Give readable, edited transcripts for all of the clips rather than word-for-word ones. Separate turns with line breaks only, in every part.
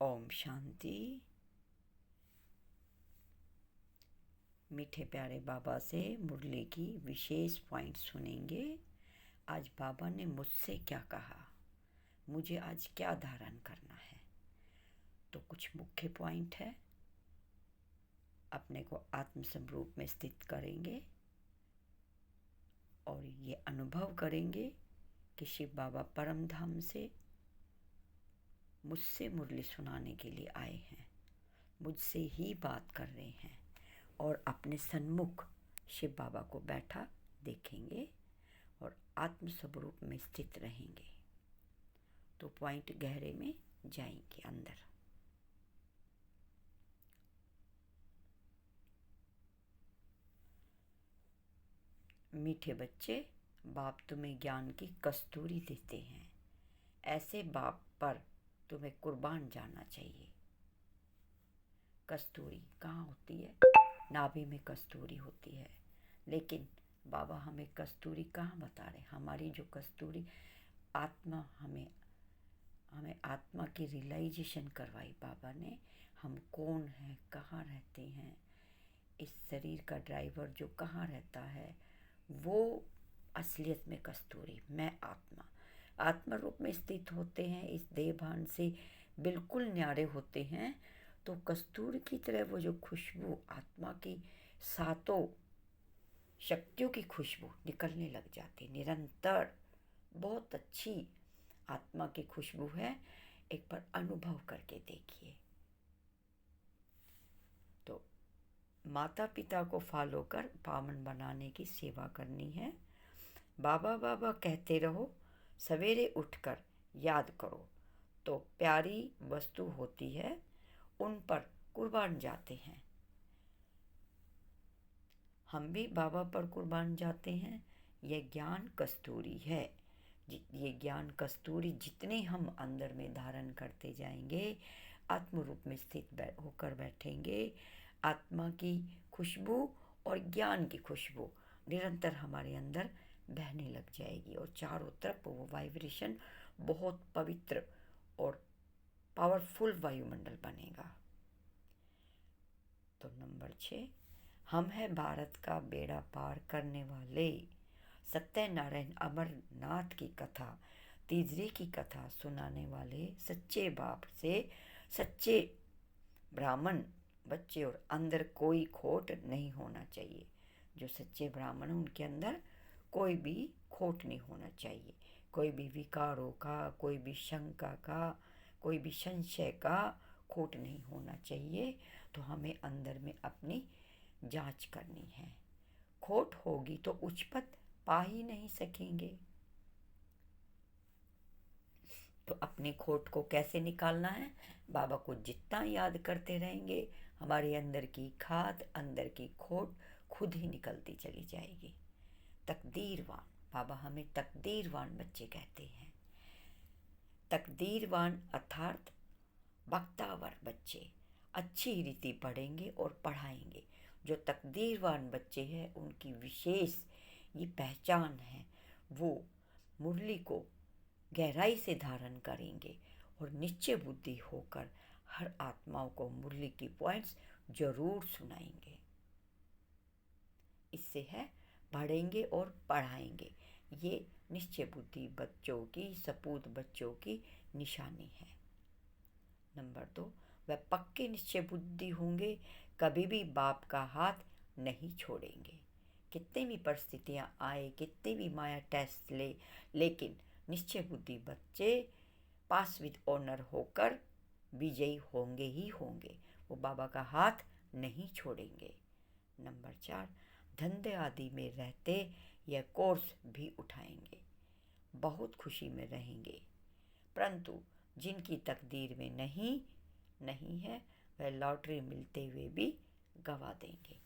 ओम शांति। मीठे प्यारे बाबा से मुरली की विशेष पॉइंट सुनेंगे। आज बाबा ने मुझसे क्या कहा, मुझे आज क्या धारण करना है। तो कुछ मुख्य पॉइंट है। अपने को आत्म स्वरूप में स्थित करेंगे और ये अनुभव करेंगे कि शिव बाबा परम धाम से मुझसे मुरली सुनाने के लिए आए हैं, मुझसे ही बात कर रहे हैं और अपने सन्मुख शिव बाबा को बैठा देखेंगे और आत्म स्वरूप में स्थित रहेंगे। तो पॉइंट गहरे में जाएंगे अंदर। मीठे बच्चे, बाप तुम्हें ज्ञान की कस्तूरी देते हैं। ऐसे बाप पर तुम्हें कुर्बान जाना चाहिए। कस्तूरी कहाँ होती है? नाभि में कस्तूरी होती है, लेकिन बाबा हमें कस्तूरी कहाँ बता रहे। हमारी जो कस्तूरी आत्मा, हमें आत्मा की रियलाइजेशन करवाई बाबा ने। हम कौन हैं, कहाँ रहते हैं, इस शरीर का ड्राइवर जो कहाँ रहता है, वो असलियत में कस्तूरी मैं आत्मा रूप में स्थित होते हैं। इस देह भान से बिल्कुल न्यारे होते हैं। तो कस्तूरी की तरह वो जो खुशबू, आत्मा की सातों शक्तियों की खुशबू निकलने लग जाती निरंतर। बहुत अच्छी आत्मा की खुशबू है। एक बार अनुभव करके देखिए। तो माता पिता को फॉलो कर पावन बनाने की सेवा करनी है। बाबा बाबा कहते रहो, सवेरे उठकर याद करो। तो प्यारी वस्तु होती है, उन पर कुर्बान जाते हैं। हम भी बाबा पर कुर्बान जाते हैं। यह ज्ञान कस्तूरी है। ये ज्ञान कस्तूरी जितने हम अंदर में धारण करते जाएंगे, आत्म रूप में स्थित होकर बैठेंगे, आत्मा की खुशबू और ज्ञान की खुशबू निरंतर हमारे अंदर बहने लग जाएगी और चारों तरफ वो वाइब्रेशन बहुत पवित्र और पावरफुल वायुमंडल बनेगा। तो नंबर 6, हम हैं भारत का बेड़ा पार करने वाले। सत्यनारायण अमरनाथ की कथा, तीजरे की कथा सुनाने वाले सच्चे बाप से सच्चे ब्राह्मण बच्चे, और अंदर कोई खोट नहीं होना चाहिए। जो सच्चे ब्राह्मण उनके अंदर कोई भी खोट नहीं होना चाहिए। कोई भी विकारों का, कोई भी शंका का, कोई भी संशय का खोट नहीं होना चाहिए। तो हमें अंदर में अपनी जांच करनी है। खोट होगी तो उच्च पद पा ही नहीं सकेंगे। तो अपनी खोट को कैसे निकालना है? बाबा को जितना याद करते रहेंगे, हमारे अंदर की खाद, अंदर की खोट खुद ही निकलती चली जाएगी। तकदीरवान, बाबा हमें तकदीरवान बच्चे कहते हैं। तकदीरवान अर्थात बख्तावर बच्चे अच्छी रीति पढ़ेंगे और पढ़ाएंगे। जो तकदीरवान बच्चे हैं, उनकी विशेष ये पहचान है, वो मुरली को गहराई से धारण करेंगे और निश्चय बुद्धि होकर हर आत्माओं को मुरली की पॉइंट्स जरूर सुनाएंगे। इससे है पढ़ेंगे और पढ़ाएंगे। ये निश्चय बुद्धि बच्चों की, सपूत बच्चों की निशानी है। नंबर 2, वह पक्के निश्चय बुद्धि होंगे, कभी भी बाप का हाथ नहीं छोड़ेंगे। कितनी भी परिस्थितियां आए, कितनी भी माया टेस्ट ले, लेकिन निश्चय बुद्धि बच्चे पास विद ऑनर होकर विजयी होंगे ही होंगे। वो बाबा का हाथ नहीं छोड़ेंगे। नंबर 4, धंधे आदि में रहते यह कोर्स भी उठाएंगे, बहुत खुशी में रहेंगे। परंतु जिनकी तकदीर में नहीं है, वह लॉटरी मिलते हुए भी गवा देंगे।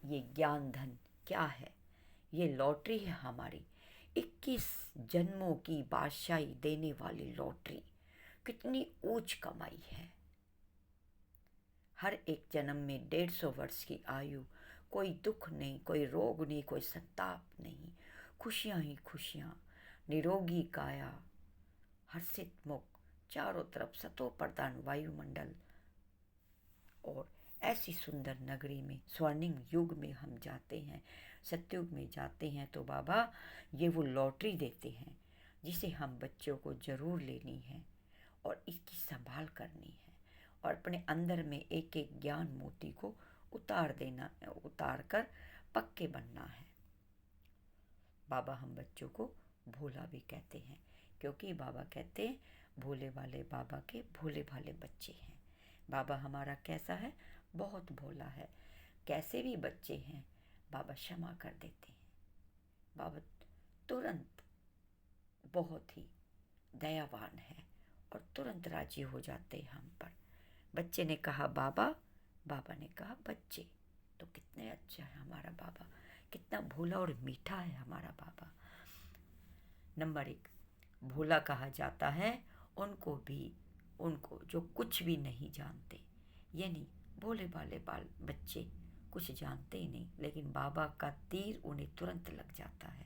ये ज्ञान धन क्या है? ये लॉटरी है हमारी 21 जन्मों की बादशाही देने वाली लॉटरी। कितनी ऊंच कमाई है। हर एक जन्म में 150 वर्ष की आयु, कोई दुख नहीं, कोई रोग नहीं, कोई संताप नहीं, खुशियां ही खुशियां, निरोगी काया, हर्षित मुख, चारों तरफ सतो प्रधान वायुमंडल और ऐसी सुंदर नगरी में स्वर्णिम युग में हम जाते हैं, सतयुग में जाते हैं, तो बाबा ये वो लॉटरी देते हैं जिसे हम बच्चों को ज़रूर लेनी है और इसकी संभाल करनी है और अपने अंदर में एक एक ज्ञान मोती को उतार कर पक्के बनना है। बाबा हम बच्चों को भोला भी कहते हैं, क्योंकि बाबा कहते हैं भोले वाले बाबा के भोले भाले बच्चे हैं। बाबा हमारा कैसा है? बहुत भोला है। कैसे भी बच्चे हैं बाबा क्षमा कर देते हैं। बाबा तुरंत बहुत ही दयावान है और तुरंत राजी हो जाते हैं हम पर। बच्चे ने कहा बाबा, बाबा ने कहा बच्चे। तो कितने अच्छा है हमारा बाबा, कितना भोला और मीठा है हमारा बाबा। नंबर 1, भोला कहा जाता है उनको जो कुछ भी नहीं जानते, यानी भोले भाले बाल बच्चे कुछ जानते ही नहीं, लेकिन बाबा का तीर उन्हें तुरंत लग जाता है।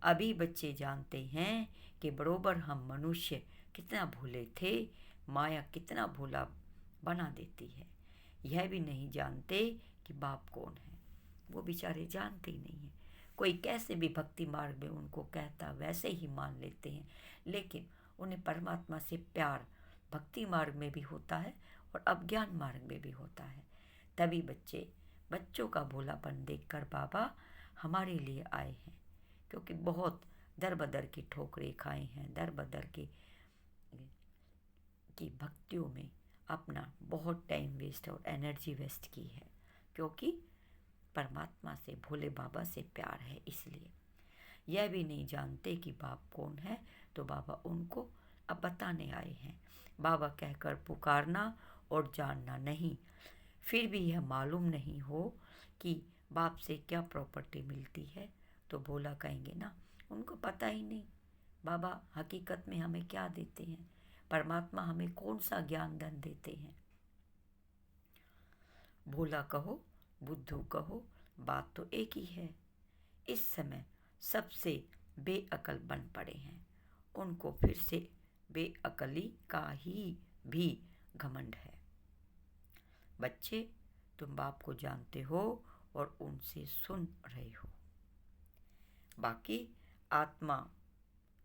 अभी बच्चे जानते हैं कि बरोबर हम मनुष्य कितना भोले थे, माया कितना भोला बना देती है। यह भी नहीं जानते कि बाप कौन है, वो बेचारे जानते ही नहीं हैं। कोई कैसे भी भक्ति मार्ग में उनको कहता वैसे ही मान लेते हैं, लेकिन उन्हें परमात्मा से प्यार भक्ति मार्ग में भी होता है और अज्ञान मार्ग में भी होता है। तभी बच्चों का भोलापन देखकर बाबा हमारे लिए आए हैं, क्योंकि बहुत दर बदर की ठोकरें खाए हैं, दर बदर की भक्तियों में अपना बहुत टाइम वेस्ट और एनर्जी वेस्ट की है, क्योंकि परमात्मा से भोले बाबा से प्यार है। इसलिए यह भी नहीं जानते कि बाप कौन है, तो बाबा उनको अब बताने आए हैं। बाबा कहकर पुकारना और जानना नहीं, फिर भी यह मालूम नहीं हो कि बाप से क्या प्रॉपर्टी मिलती है, तो भोला कहेंगे ना उनको पता ही नहीं बाबा हकीकत में हमें क्या देते हैं, परमात्मा हमें कौन सा ज्ञान दान देते हैं। भोला कहो बुद्धू कहो, बात तो एक ही है। इस समय सबसे बेअकल बन पड़े हैं, उनको फिर से बेअकली का ही भी घमंड है। बच्चे, तुम बाप को जानते हो और उनसे सुन रहे हो। बाकी आत्मा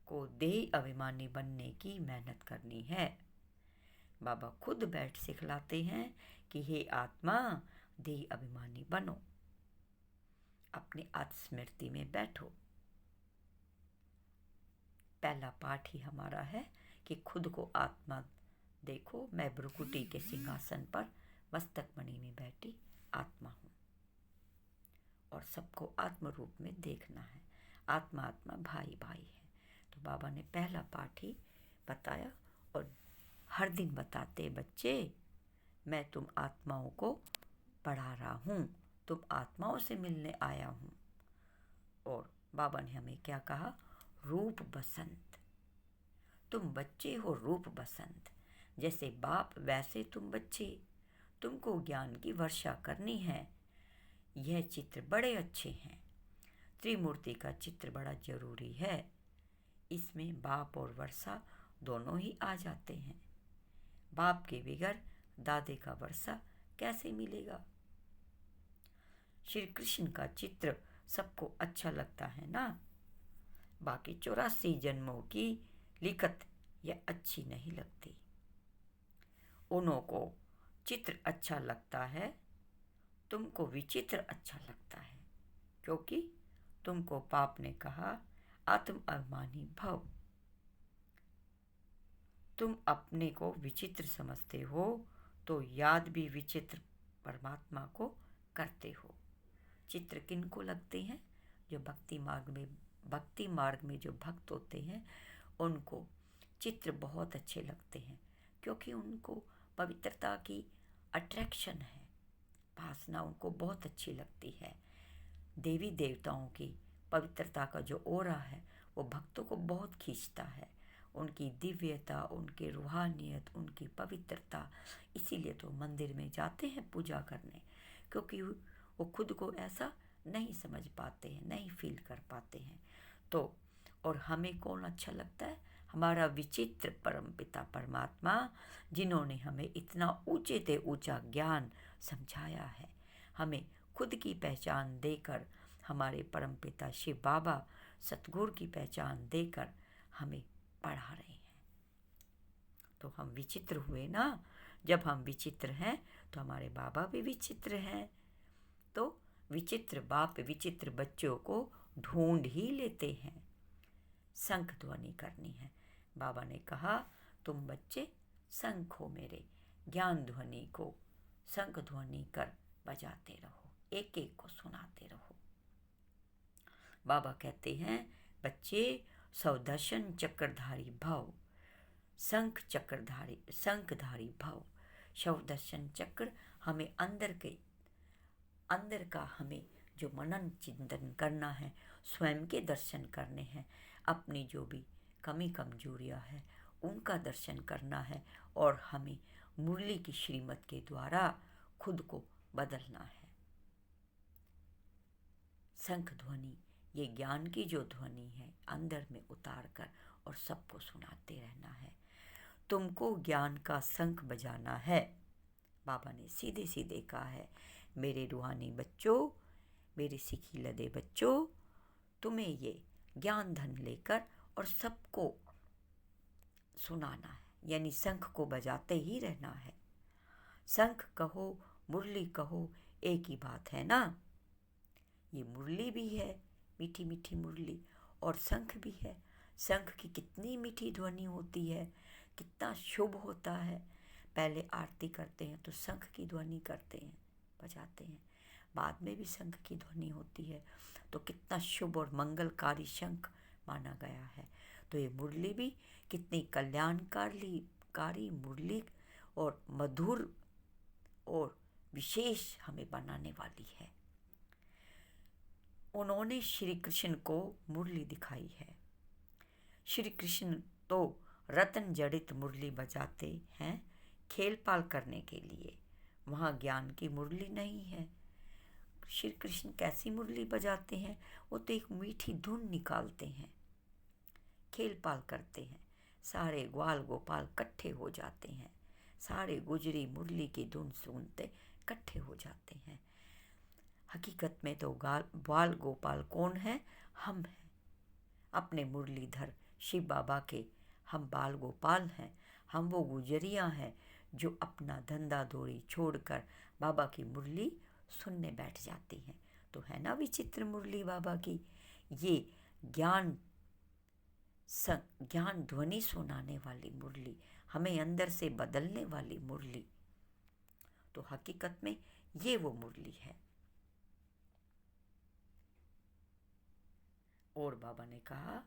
को देह अभिमानी बनने की मेहनत करनी है। बाबा खुद बैठ सिखलाते हैं कि हे आत्मा, देह अभिमानी बनो, अपनी आत्मस्मृति में बैठो। पहला पाठ ही हमारा है कि खुद को आत्मा देखो। मैं भ्रुकुटी के सिंहासन पर मस्तक मणि में बैठी आत्मा हूँ और सबको आत्म रूप में देखना है। आत्मा आत्मा भाई भाई है। तो बाबा ने पहला पाठ ही बताया और हर दिन बताते, बच्चे मैं तुम आत्माओं को पढ़ा रहा हूँ, तुम आत्माओं से मिलने आया हूँ। और बाबा ने हमें क्या कहा? रूप बसंत, तुम बच्चे हो रूप बसंत, जैसे बाप वैसे तुम बच्चे, तुमको ज्ञान की वर्षा करनी है। यह चित्र बड़े अच्छे हैं, त्रिमूर्ति का चित्र बड़ा जरूरी है। इसमें बाप और वर्षा दोनों ही आ जाते हैं। बाप के बगैर दादे का वर्षा कैसे मिलेगा? श्री कृष्ण का चित्र सबको अच्छा लगता है ना, बाकी 84 जन्मों की लिखत यह अच्छी नहीं लगती। उन्हों को चित्र अच्छा लगता है, तुमको विचित्र अच्छा लगता है, क्योंकि तुमको पाप ने कहा आत्म अभिमानी भव। तुम अपने को विचित्र समझते हो तो याद भी विचित्र परमात्मा को करते हो। चित्र किन को लगते हैं? जो भक्ति मार्ग में जो भक्त होते हैं उनको चित्र बहुत अच्छे लगते हैं, क्योंकि उनको पवित्रता की अट्रैक्शन है, वासना उनको बहुत अच्छी लगती है। देवी देवताओं की पवित्रता का जो ओरा है वो भक्तों को बहुत खींचता है, उनकी दिव्यता, उनकी रूहानियत, उनकी पवित्रता। इसीलिए तो मंदिर में जाते हैं पूजा करने, क्योंकि वो खुद को ऐसा नहीं समझ पाते हैं, नहीं फील कर पाते हैं। तो और हमें कौन अच्छा लगता है? हमारा विचित्र परमपिता परमात्मा, जिन्होंने हमें इतना ऊंचे से ऊंचा ज्ञान समझाया है, हमें खुद की पहचान देकर, हमारे परमपिता शिव बाबा सतगुरु की पहचान देकर हमें पढ़ा रहे हैं। तो हम विचित्र हुए ना। जब हम विचित्र हैं तो हमारे बाबा भी विचित्र हैं। तो विचित्र बाप विचित्र बच्चों को ढूंढ ही लेते हैं। शंख ध्वनि करनी है। बाबा ने कहा, तुम बच्चे शंख हो मेरे, ज्ञान ध्वनि को शंख ध्वनि कर बजाते रहो, एक एक को सुनाते रहो। बाबा कहते हैं, बच्चे सौदर्शन चक्रधारी भव, शंखधारी भव। सौदर्शन चक्र हमें अंदर का हमें जो मनन चिंतन करना है, स्वयं के दर्शन करने हैं, अपनी जो भी कमी कमजोरियां है उनका दर्शन करना है, और हमें मुरली की श्रीमत के द्वारा खुद को बदलना है। शंख ध्वनि ये ज्ञान की जो ध्वनि है, अंदर में उतार कर और सबको सुनाते रहना है। तुमको ज्ञान का शंख बजाना है। बाबा ने सीधे सीधे कहा है, मेरे रूहानी बच्चों, मेरे सिखी लदे बच्चों, तुम्हें ये ज्ञान धन लेकर और सबको सुनाना है, यानी शंख को बजाते ही रहना है। शंख कहो मुरली कहो एक ही बात है ना। ये मुरली भी है, मीठी मीठी मुरली, और शंख भी है। शंख की कितनी मीठी ध्वनि होती है, कितना शुभ होता है। पहले आरती करते हैं तो शंख की ध्वनि करते हैं, बजाते हैं, बाद में भी शंख की ध्वनि होती है। तो कितना शुभ और मंगलकारी शंख माना गया है। तो ये मुरली भी कितनी कल्याणकारी मुरली और मधुर और विशेष हमें बनाने वाली है। उन्होंने श्री कृष्ण को मुरली दिखाई है। श्री कृष्ण तो रत्न जड़ित मुरली बजाते हैं खेल पाल करने के लिए, वहाँ ज्ञान की मुरली नहीं है। श्री कृष्ण कैसी मुरली बजाते हैं? वो तो एक मीठी धुन निकालते हैं, खेल पाल करते हैं, सारे ग्वाल गोपाल इकट्ठे हो जाते हैं, सारे गुजरी मुरली की धुन सुनते इकट्ठे हो जाते हैं। हकीकत में तो ग्वाल गोपाल कौन है? हम हैं, अपने मुरलीधर शिव बाबा के हम बाल गोपाल हैं। हम वो गुजरियाँ हैं जो अपना धंधा दौड़ी छोड़कर बाबा की मुरली सुनने बैठ जाती हैं। तो है ना विचित्र मुरली बाबा की, ये ज्ञान ध्वनि सुनाने वाली मुरली, हमें अंदर से बदलने वाली मुरली। तो हकीकत में ये वो मुरली है। और बाबा ने कहा,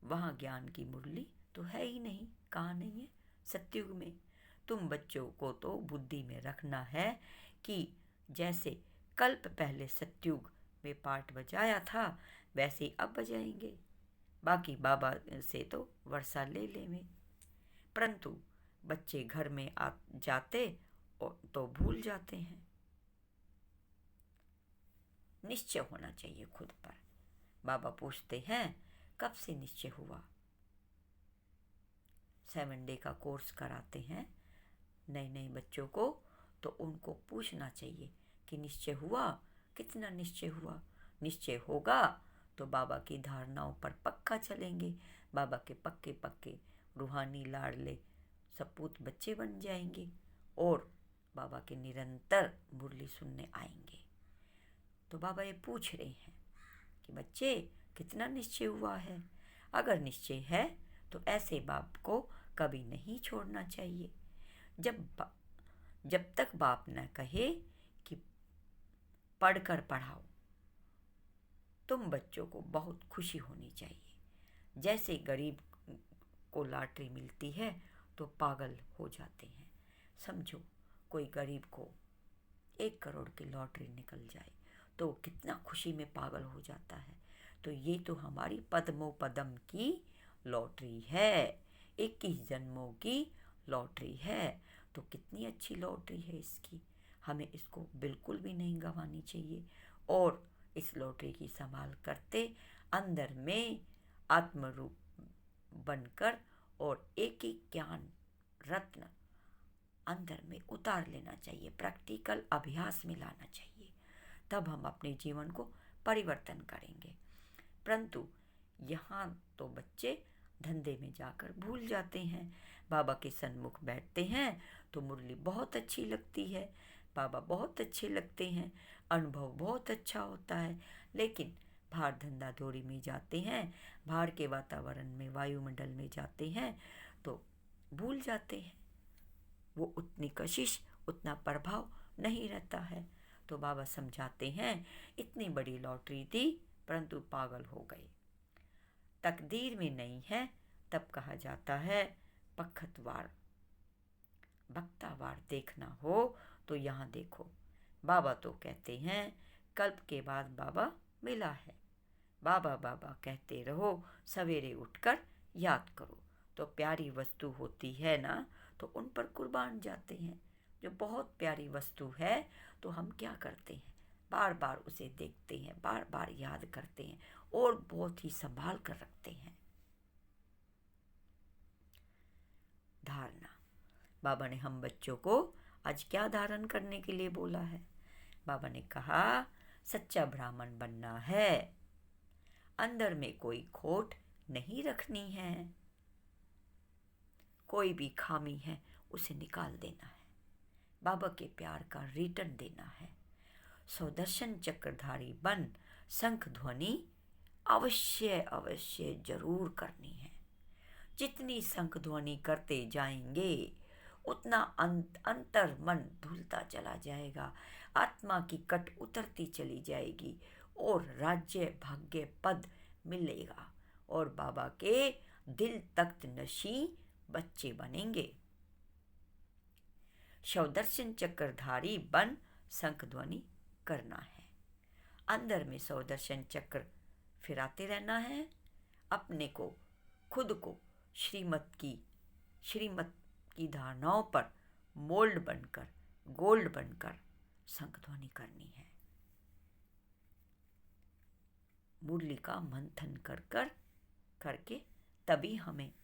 वहाँ ज्ञान की मुरली तो है ही नहीं। कहाँ नहीं है? सतयुग में। तुम बच्चों को तो बुद्धि में रखना है कि जैसे कल्प पहले सतयुग में पाठ बजाया था, वैसे ही अब बजाएंगे। बाकी बाबा से तो वर्षा ले लेंगे, परंतु बच्चे घर में आ जाते और तो भूल जाते हैं। निश्चय होना चाहिए खुद पर। बाबा पूछते हैं, कब से निश्चय हुआ? 7 डे का कोर्स कराते हैं नए नए बच्चों को, तो उनको पूछना चाहिए कि निश्चय हुआ? कितना निश्चय हुआ? निश्चय होगा तो बाबा की धारणाओं पर पक्का चलेंगे। बाबा के पक्के पक्के रूहानी लाडले सपूत बच्चे बन जाएंगे और बाबा के निरंतर मुरली सुनने आएंगे। तो बाबा ये पूछ रहे हैं कि बच्चे कितना निश्चय हुआ है? अगर निश्चय है तो ऐसे बाप को कभी नहीं छोड़ना चाहिए। जब तक बाप न कहे कि पढ़कर पढ़ाओ, तुम बच्चों को बहुत खुशी होनी चाहिए। जैसे गरीब को लॉटरी मिलती है तो पागल हो जाते हैं। समझो कोई गरीब को 1 करोड़ की लॉटरी निकल जाए तो कितना खुशी में पागल हो जाता है। तो ये तो हमारी पद्मों पदम की लॉटरी है, 21 जन्मों की लॉटरी है। तो कितनी अच्छी लॉटरी है इसकी, हमें इसको बिल्कुल भी नहीं गंवानी चाहिए। और इस लॉटरी की संभाल करते अंदर में आत्मरूप बनकर और एक एक ज्ञान रत्न अंदर में उतार लेना चाहिए, प्रैक्टिकल अभ्यास में लाना चाहिए, तब हम अपने जीवन को परिवर्तन करेंगे। परंतु यहाँ तो बच्चे धंधे में जाकर भूल जाते हैं। बाबा के सन्मुख बैठते हैं तो मुरली बहुत अच्छी लगती है, बाबा बहुत अच्छे लगते हैं, अनुभव बहुत अच्छा होता है, लेकिन बाहर धंधा दौड़ी में जाते हैं, बाहर के वातावरण में, वायुमंडल में जाते हैं तो भूल जाते हैं। वो उतनी कशिश, उतना प्रभाव नहीं रहता है। तो बाबा समझाते हैं, इतनी बड़ी लॉटरी थी परंतु पागल हो गए। तकदीर में नहीं है तब कहा जाता है पखतवार। बख्तावार देखना हो तो यहाँ देखो। बाबा तो कहते हैं कल्प के बाद बाबा मिला है। बाबा बाबा कहते रहो, सवेरे उठकर याद करो। तो प्यारी वस्तु होती है ना, तो उन पर कुर्बान जाते हैं। जो बहुत प्यारी वस्तु है तो हम क्या करते हैं, बार बार उसे देखते हैं, बार बार याद करते हैं और बहुत ही संभाल कर रखते हैं। धारणा। बाबा ने हम बच्चों को आज क्या धारण करने के लिए बोला है? बाबा ने कहा सच्चा ब्राह्मण बनना है, अंदर में कोई खोट नहीं रखनी है, कोई भी खामी है उसे निकाल देना है, बाबा के प्यार का रिटर्न देना है। सुदर्शन चक्रधारी बन शंख ध्वनि अवश्य अवश्य जरूर करनी है। जितनी शंख ध्वनि करते जाएंगे उतना अंतर मन धुलता चला जाएगा, आत्मा की कट उतरती चली जाएगी और राज्य भाग्य पद मिलेगा और बाबा के दिल तख्त नशी बच्चे बनेंगे। सुदर्शन चक्रधारी बन शंख ध्वनि करना है। अंदर में सुदर्शन चक्र फिराते रहना है, अपने को खुद को श्रीमत की धारणाओं पर मोल्ड बनकर, गोल्ड बनकर शंख ध्वनि करनी है। मुरली का मंथन करके तभी हमें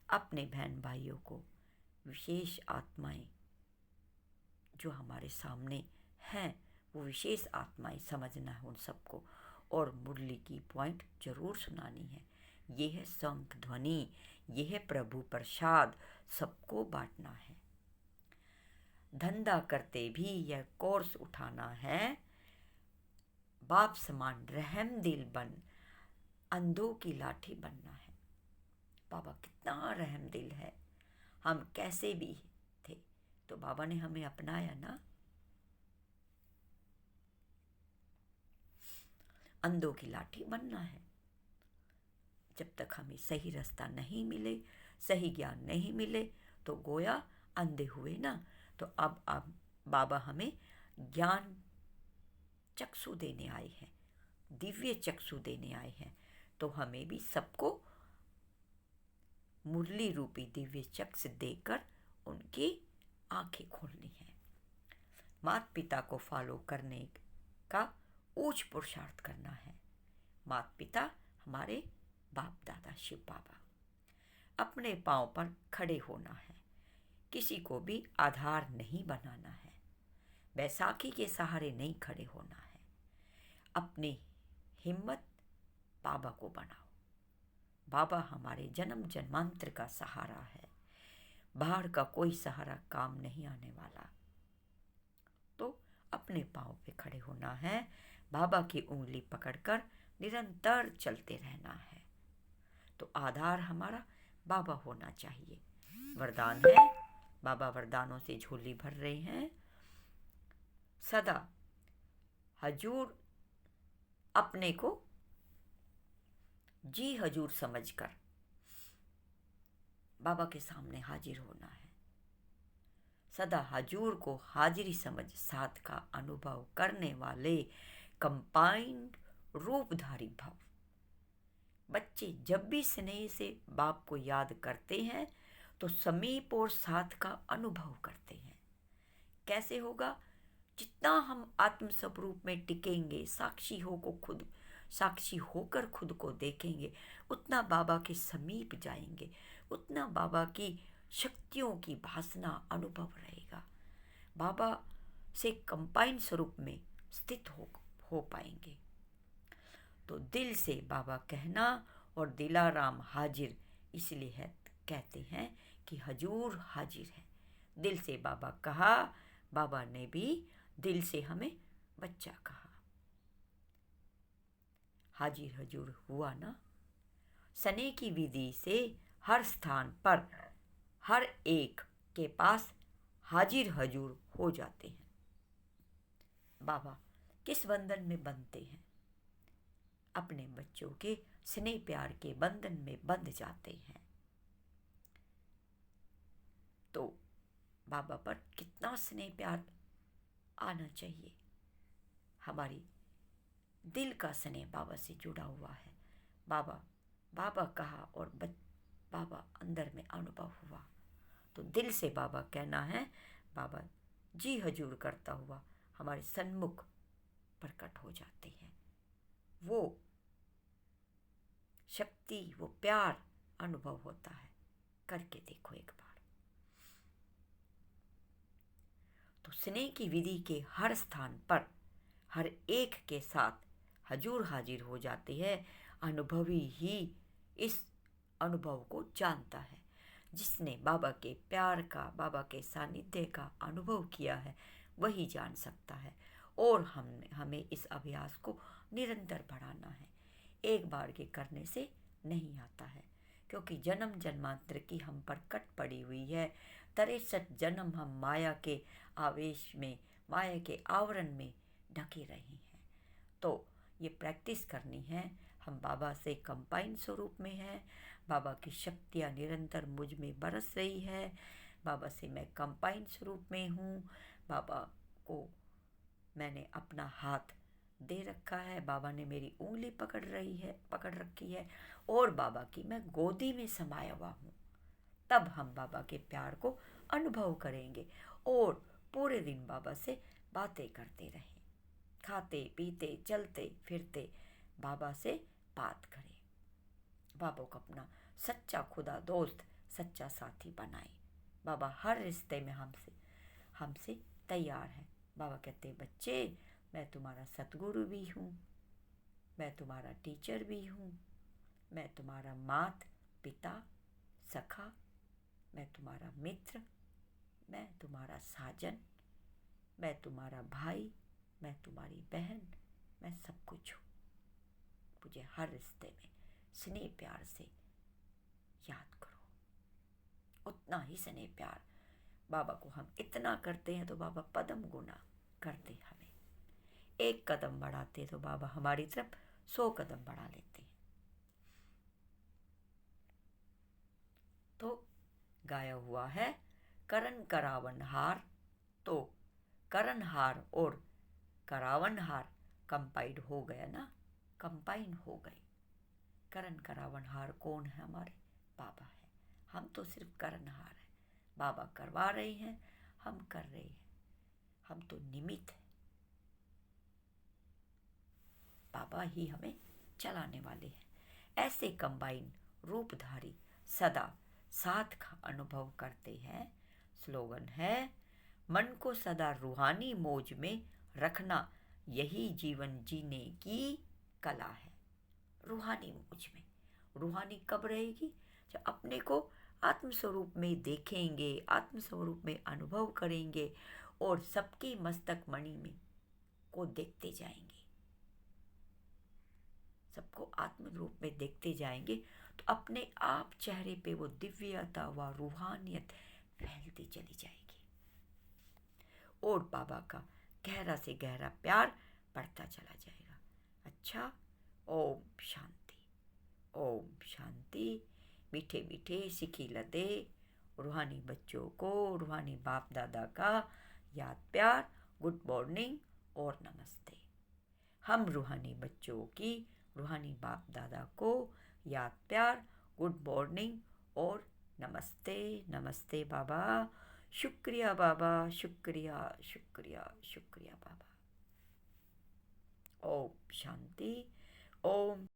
अपने बहन भाइयों को, विशेष आत्माएं जो हमारे सामने हैं, वो विशेष आत्माएं समझना है उन सबको, और मुरली की पॉइंट जरूर सुनानी है। ये है शंख ध्वनि, ये है प्रभु प्रसाद, सबको बांटना है। धंधा करते भी यह कोर्स उठाना है, बाप समान रहम दिल बन अंधों की लाठी बनना है। बाबा कितना रहम दिल है, हम कैसे भी थे तो बाबा ने हमें अपनाया ना। अंधों की लाठी बनना है। जब तक हमें सही रास्ता नहीं मिले, सही ज्ञान नहीं मिले तो गोया अंधे हुए ना। तो अब बाबा हमें ज्ञान चक्षु देने आए हैं, दिव्य चक्षु देने आए हैं। तो हमें भी सबको मुरली रूपी दिव्य चक्षु देकर उनकी आंखें खोलनी है। माता पिता को फॉलो करने का ऊंच पुरुषार्थ करना है। माता पिता हमारे बाप दादा शिव बाबा। अपने पांव पर खड़े होना है, किसी को भी आधार नहीं बनाना है, बैसाखी के सहारे नहीं खड़े होना है। अपनी हिम्मत बाबा को बनाओ। बाबा हमारे जन्म जन्मांतर का सहारा है, बाहर का कोई सहारा काम नहीं आने वाला। तो अपने पांव पे खड़े होना है, बाबा की उंगली पकड़कर निरंतर चलते रहना है। तो आधार हमारा बाबा होना चाहिए। वरदान है, बाबा वरदानों से झोली भर रहे हैं। सदा हजूर अपने को जी हजूर समझकर बाबा के सामने हाजिर होना है। सदा हजूर को हाजिरी समझ साथ का अनुभव करने वाले कंबाइंड रूपधारी भव। बच्चे जब भी स्नेह से बाप को याद करते हैं तो समीप और साथ का अनुभव करते हैं। कैसे होगा? जितना हम आत्म स्वरूप में टिकेंगे, साक्षी होकर खुद को देखेंगे, उतना बाबा के समीप जाएंगे, उतना बाबा की शक्तियों की भासना अनुभव रहेगा। बाबा से कंबाइन स्वरूप में स्थित हो पाएंगे। तो दिल से बाबा कहना और दिलाराम हाजिर इसलिए है कहते हैं कि हजूर हाजिर है। दिल से बाबा कहा, बाबा ने भी दिल से हमें बच्चा कहा। हाजिर हजूर हुआ ना। सने की विधि से हर स्थान पर हर एक के पास हाजिर हजूर हो जाते हैं। बाबा किस बंधन में बंधते हैं? अपने बच्चों के स्नेह प्यार के बंधन में बंध जाते हैं। तो बाबा पर कितना स्नेह प्यार आना चाहिए। हमारी दिल का स्नेह बाबा से जुड़ा हुआ है। बाबा बाबा कहा और बाबा अंदर में अनुभव हुआ। तो दिल से बाबा कहना है, बाबा जी हजूर करता हुआ हमारे सन्मुख प्रकट हो जाते हैं। वो शक्ति, वो प्यार अनुभव होता है। करके देखो एक बार। तो स्नेह की विधि के हर स्थान पर हर एक के साथ हजूर हाजिर हो जाते हैं। अनुभवी ही इस अनुभव को जानता है। जिसने बाबा के प्यार का, बाबा के सानिध्य का अनुभव किया है, वही जान सकता है। और हमें इस अभ्यास को निरंतर बढ़ाना है। एक बार के करने से नहीं आता है, क्योंकि जन्म जन्मांतर की हम पर कट पड़ी हुई है। 63 जन्म हम माया के आवेश में, माया के आवरण में ढके रहे हैं। तो ये प्रैक्टिस करनी है। हम बाबा से कंबाइन स्वरूप में हैं। बाबा की शक्तियाँ निरंतर मुझ में बरस रही है। बाबा से मैं कंबाइन स्वरूप में हूँ। बाबा को मैंने अपना हाथ दे रखा है। बाबा ने मेरी उंगली पकड़ रखी है और बाबा की मैं गोदी में समाया हुआ हूँ। तब हम बाबा के प्यार को अनुभव करेंगे और पूरे दिन बाबा से बातें करते रहें। खाते पीते चलते फिरते बाबा से बात करें। बाबा को अपना सच्चा खुदा दोस्त, सच्चा साथी बनाए। बाबा हर रिश्ते में हमसे तैयार है। बाबा कहते, बच्चे मैं तुम्हारा सतगुरु भी हूँ, मैं तुम्हारा टीचर भी हूँ, मैं तुम्हारा माता पिता सखा, मैं तुम्हारा मित्र, मैं तुम्हारा साजन, मैं तुम्हारा भाई, मैं तुम्हारी बहन, मैं सब कुछ हूँ। मुझे हर रिश्ते में स्नेह प्यार से याद करो। उतना ही स्नेह प्यार बाबा को हम इतना करते हैं तो बाबा पदम गुना करते हमें। एक कदम बढ़ाते तो बाबा हमारी तरफ 100 कदम बढ़ा लेते हैं। तो गाया हुआ है, करण करावन हार। तो करणहार और करावनहार कंबाइंड हो गया ना, कंबाइन हो गए। करण करावनहार कौन है? हमारे बाबा है। हम तो सिर्फ करणहार हैं। बाबा करवा रहे हैं, हम कर रहे हैं। हम तो निमित्त हैं। बाबा ही हमें चलाने वाले हैं। ऐसे कंबाइन रूपधारी सदा साथ का अनुभव करते हैं। स्लोगन है, मन को सदा रूहानी मौज में रखना, यही जीवन जीने की कला है। रूहानी मौज में। रूहानी कब रहेगी? जब अपने को आत्मस्वरूप में देखेंगे, आत्मस्वरूप में अनुभव करेंगे और सबकी मस्तक मणि में को देखते जाएंगे। सबको आत्म रूप में देखते जाएंगे तो अपने आप चेहरे पे वो दिव्यता व रूहानियत फैलती चली जाएगी और बाबा का गहरा से गहरा प्यार बढ़ता चला जाएगा। अच्छा, ओम शांति, ओम शांति। मीठे मीठे सिखी लदे रूहानी बच्चों को रूहानी बाप दादा का याद प्यार, गुड मॉर्निंग और नमस्ते। हम रूहानी बच्चों की रूहानी बाप दादा को याद प्यार, गुड मॉर्निंग और नमस्ते। नमस्ते बाबा, शुक्रिया बाबा, शुक्रिया शुक्रिया शुक्रिया बाबा। ओम शांति, ओम